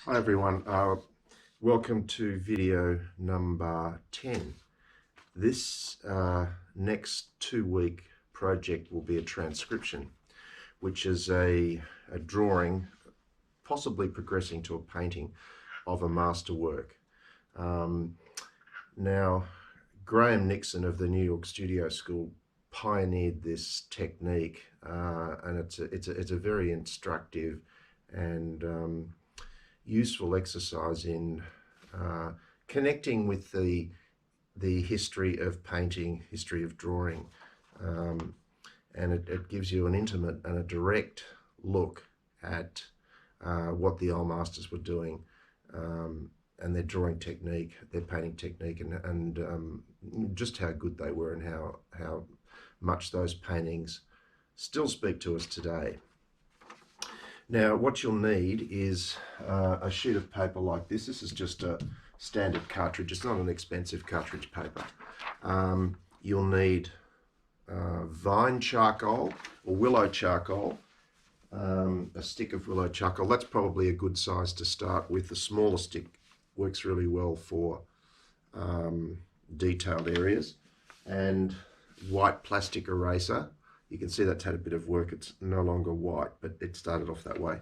Hi everyone, welcome to video number 10. This next 2-week project will be a transcription, which is a drawing, possibly progressing to a painting of a masterwork. Now, Graham Nixon of the New York Studio School pioneered this technique, and it's a very instructive and useful exercise in connecting with the history of painting, history of drawing, and it gives you an intimate and a direct look at what the old masters were doing, and their drawing technique, their painting technique, and just how good they were, and how much those paintings still speak to us today. Now, what you'll need is a sheet of paper like this. This is just a standard cartridge. It's not an expensive cartridge paper. You'll need vine charcoal or willow charcoal, a stick of willow charcoal. That's probably a good size to start with. The smaller stick works really well for detailed areas. And white plastic eraser. You can see that's had a bit of work. It's no longer white, but it started off that way.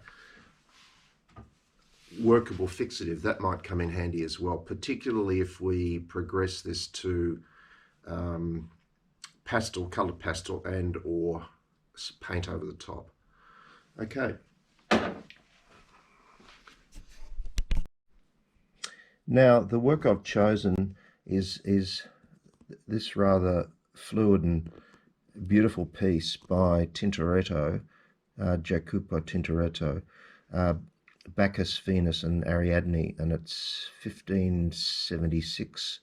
Workable fixative, that might come in handy as well, particularly if we progress this to pastel, coloured pastel, and or paint over the top. Okay. Now, the work I've chosen is this rather fluid and beautiful piece by Tintoretto, Jacopo Tintoretto, Bacchus, Venus and Ariadne, and it's 1576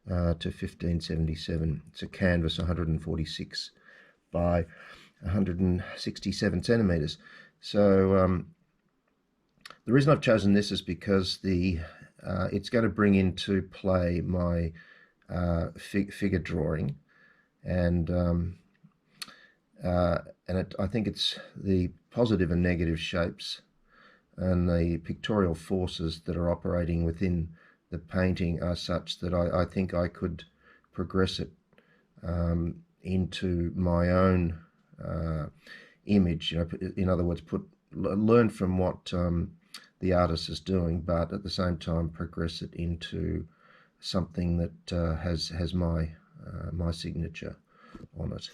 to 1577. It's a canvas 146 by 167 centimeters. So the reason I've chosen this is because it's going to bring into play my figure drawing, and I think it's the positive and negative shapes and the pictorial forces that are operating within the painting are such that I think I could progress it into my own image. In other words, learn from what the artist is doing, but at the same time progress it into something that has my signature on it.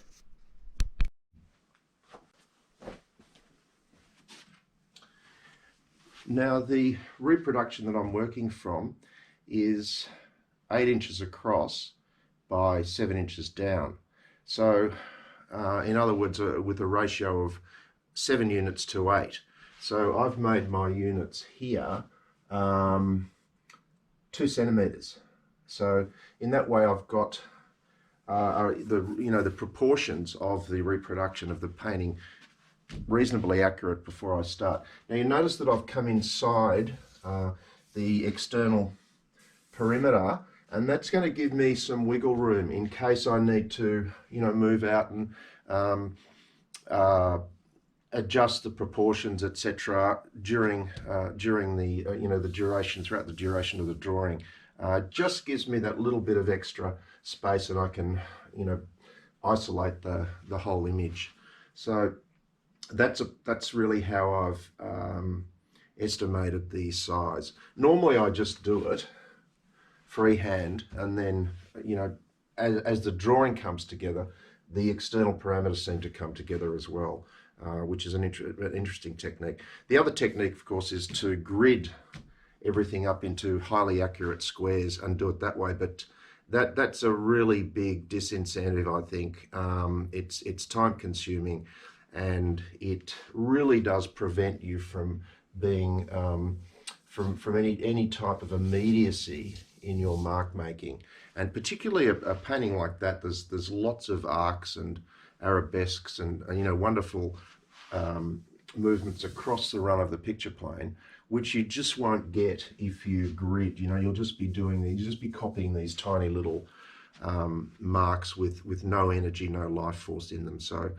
Now, the reproduction that I'm working from is 8 inches across by 7 inches down. So, in other words, with a ratio of 7 units to 8. So I've made my units here 2 centimeters. So in that way, I've got the proportions of the reproduction of the painting reasonably accurate before I start. Now you notice that I've come inside the external perimeter, and that's going to give me some wiggle room in case I need to move out and adjust the proportions, etc. during the the duration, throughout the duration of the drawing. Just gives me that little bit of extra space, and I can isolate the whole image. So that's really how I've estimated the size. Normally I just do it freehand, and then as the drawing comes together, the external parameters seem to come together as well, which is an interesting technique. The other technique, of course, is to grid everything up into highly accurate squares and do it that way, but that's a really big disincentive, I think. It's time consuming, and it really does prevent you from being from any type of immediacy in your mark making. And particularly a painting like that, there's lots of arcs and arabesques and wonderful movements across the run of the picture plane, which you just won't get if you grid. You'll just be copying these tiny little marks with no energy, no life force in them. So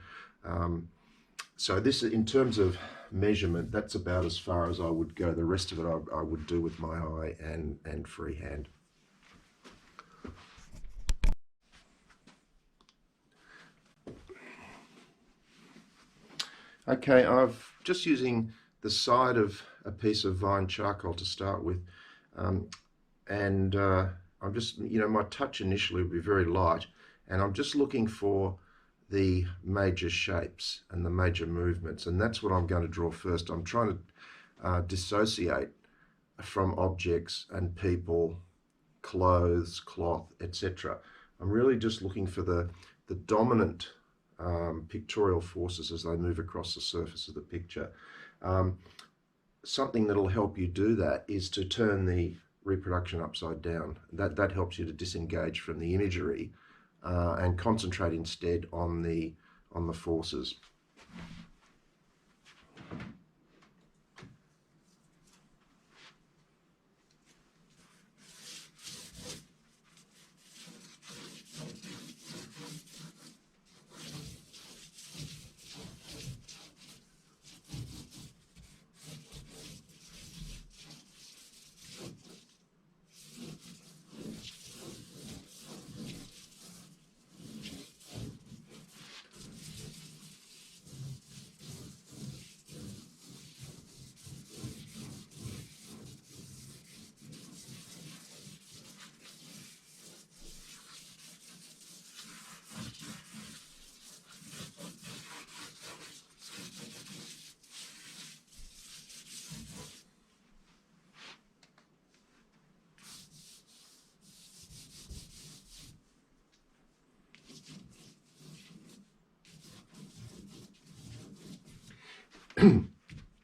So this, in terms of measurement, that's about as far as I would go. The rest of it I would do with my eye and freehand. Okay, I've just using the side of a piece of vine charcoal to start with, and I'm just, my touch initially will be very light, and I'm just looking for the major shapes and the major movements, and that's what I'm going to draw first. I'm trying to dissociate from objects and people, clothes, cloth, etc. I'm really just looking for the dominant pictorial forces as they move across the surface of the picture. Something that'll help you do that is to turn the reproduction upside down. That helps you to disengage from the imagery and concentrate instead on the forces.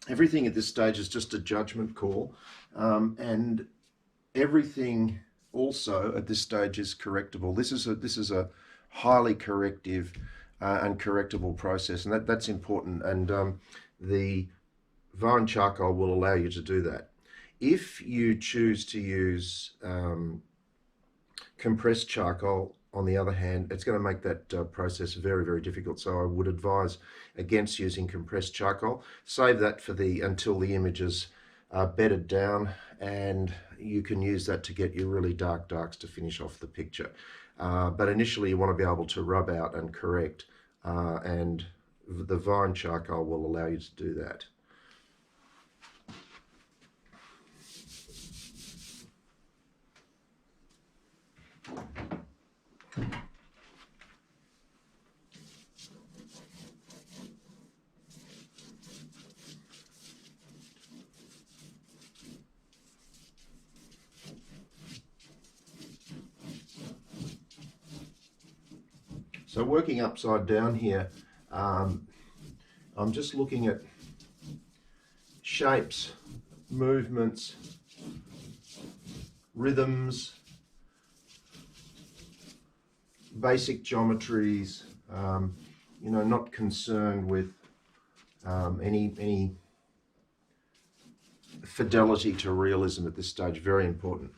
Everything at this stage is just a judgment call, and everything also at this stage is correctable. This is a highly corrective and correctable process, and that's important. And the vine charcoal will allow you to do that. If you choose to use compressed charcoal, on the other hand, it's going to make that process very, very difficult. So I would advise against using compressed charcoal. Save that for until the images are bedded down, and you can use that to get your really dark darks to finish off the picture. But initially you want to be able to rub out and correct, and the vine charcoal will allow you to do that. So working upside down here, I'm just looking at shapes, movements, rhythms, basic geometries, not concerned with any fidelity to realism at this stage. Very important.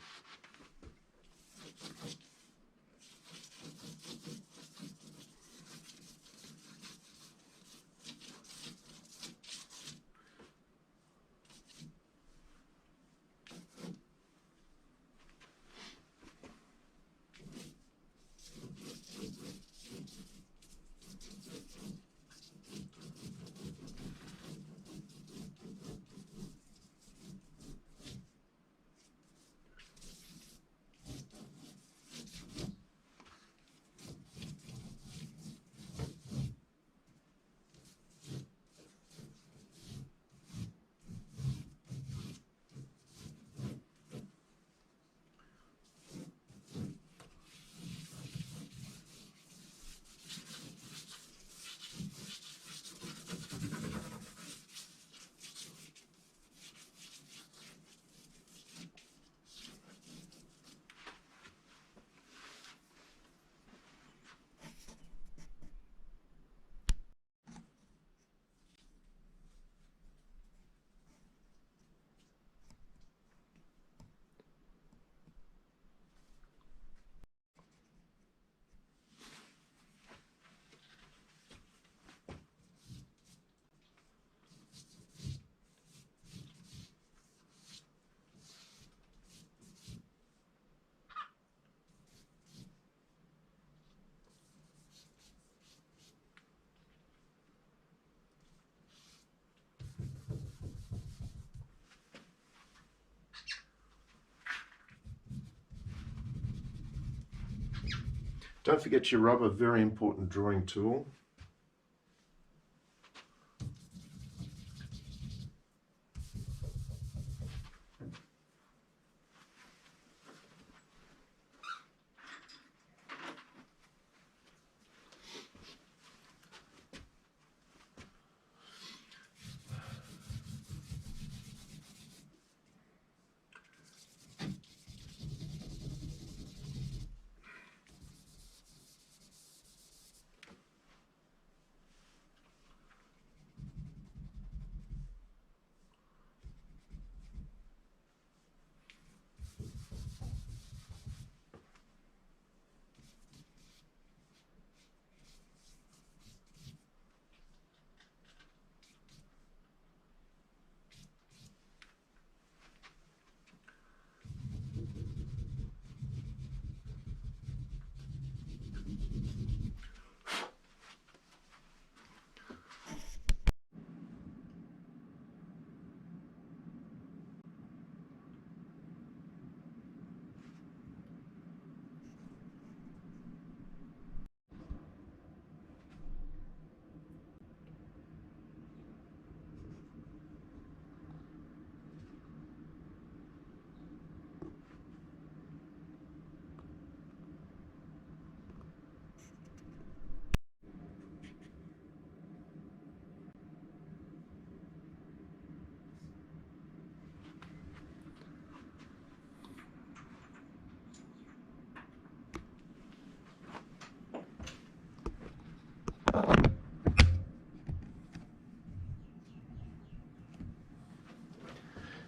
Don't forget your rubber, very important drawing tool.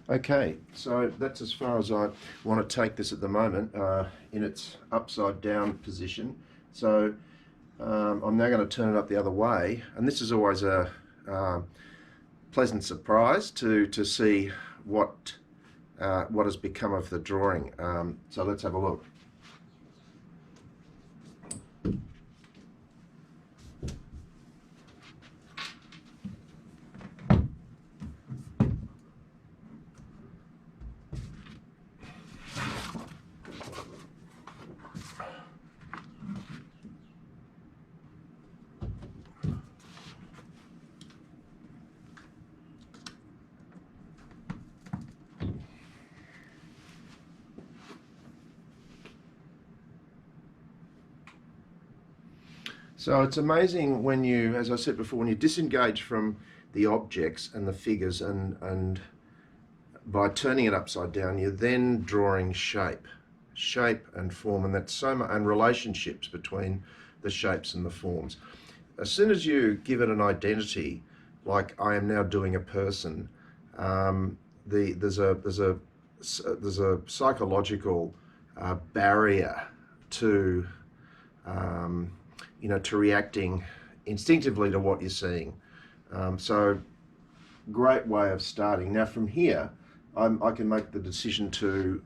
Okay, so that's as far as I want to take this at the moment, in its upside down position. So I'm now going to turn it up the other way, and this is always a pleasant surprise to see what has become of the drawing. So let's have a look. So it's amazing when you, as I said before, when you disengage from the objects and the figures, and by turning it upside down, you're then drawing shape and form, and that's so much, and relationships between the shapes and the forms. As soon as you give it an identity, like I am now doing a person, there's a psychological barrier to to reacting instinctively to what you're seeing. So great way of starting. Now from here, I can make the decision to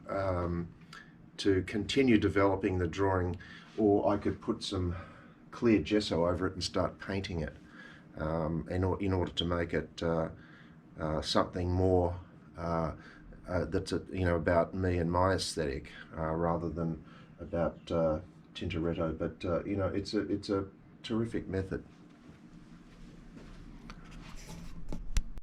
continue developing the drawing, or I could put some clear gesso over it and start painting it in order to make it something more that's about me and my aesthetic, rather than about Tintoretto. But it's a terrific method.